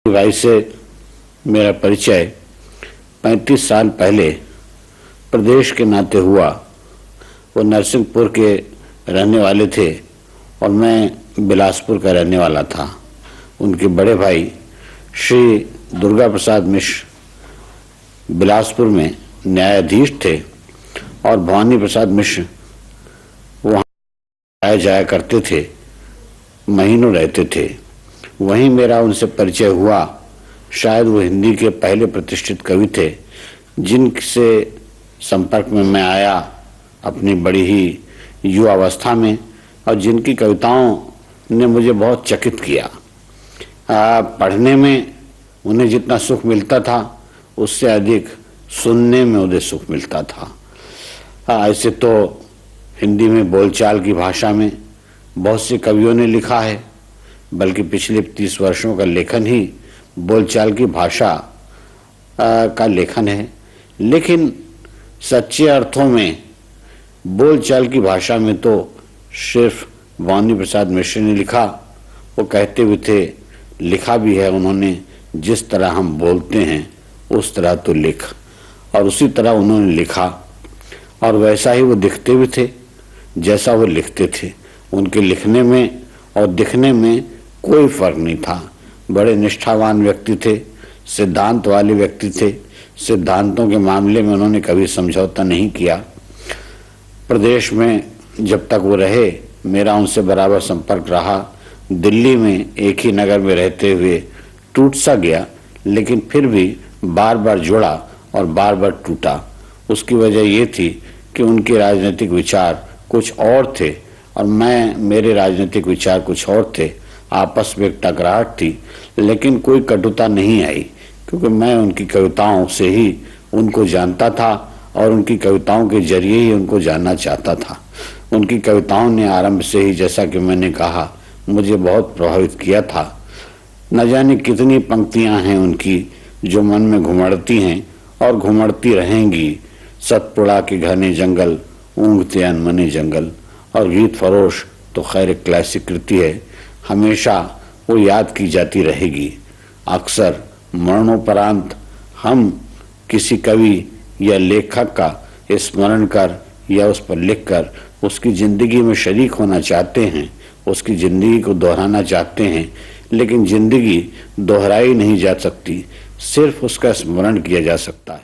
भाई से मेरा परिचय 35 साल पहले प्रदेश के नाते हुआ। वो नरसिंहपुर के रहने वाले थे और मैं बिलासपुर का रहने वाला था। उनके बड़े भाई श्री दुर्गा प्रसाद मिश्र बिलासपुर में न्यायाधीश थे और भवानी प्रसाद मिश्र वहाँ आया जाया करते थे, महीनों रहते थे। वहीं मेरा उनसे परिचय हुआ। शायद वो हिंदी के पहले प्रतिष्ठित कवि थे जिनसे संपर्क में मैं आया अपनी बड़ी ही युवावस्था में, और जिनकी कविताओं ने मुझे बहुत चकित किया। पढ़ने में उन्हें जितना सुख मिलता था उससे अधिक सुनने में उन्हें सुख मिलता था। ऐसे तो हिंदी में बोलचाल की भाषा में बहुत से कवियों ने लिखा है, बल्कि पिछले 30 वर्षों का लेखन ही बोलचाल की भाषा का लेखन है। लेकिन सच्चे अर्थों में बोलचाल की भाषा में तो सिर्फ भवानी प्रसाद मिश्र ने लिखा। वो कहते हुए थे, लिखा भी है उन्होंने, जिस तरह हम बोलते हैं उस तरह तो लिख, और उसी तरह उन्होंने लिखा और वैसा ही वो दिखते भी थे जैसा वो लिखते थे। उनके लिखने में और दिखने में कोई फर्क नहीं था। बड़े निष्ठावान व्यक्ति थे, सिद्धांत वाले व्यक्ति थे। सिद्धांतों के मामले में उन्होंने कभी समझौता नहीं किया। प्रदेश में जब तक वो रहे मेरा उनसे बराबर संपर्क रहा। दिल्ली में एक ही नगर में रहते हुए टूट सा गया, लेकिन फिर भी बार बार जुड़ा और बार बार टूटा। उसकी वजह ये थी कि उनके राजनीतिक विचार कुछ और थे और मेरे राजनीतिक विचार कुछ और थे। आपस में एक टकराहट थी, लेकिन कोई कटुता नहीं आई, क्योंकि मैं उनकी कविताओं से ही उनको जानता था और उनकी कविताओं के जरिए ही उनको जानना चाहता था। उनकी कविताओं ने आरंभ से ही, जैसा कि मैंने कहा, मुझे बहुत प्रभावित किया था। न जाने कितनी पंक्तियां हैं उनकी जो मन में घुमड़ती हैं और घुमड़ती रहेंगी। सतपुड़ा के घने जंगल, ऊँघते अनमने जंगल, और गीत फरोश तो खैर एक क्लासिक कृति है, हमेशा वो याद की जाती रहेगी। अक्सर मरणोपरांत हम किसी कवि या लेखक का स्मरण कर या उस पर लिखकर उसकी जिंदगी में शरीक होना चाहते हैं, उसकी जिंदगी को दोहराना चाहते हैं। लेकिन जिंदगी दोहराई नहीं जा सकती, सिर्फ उसका स्मरण किया जा सकता है।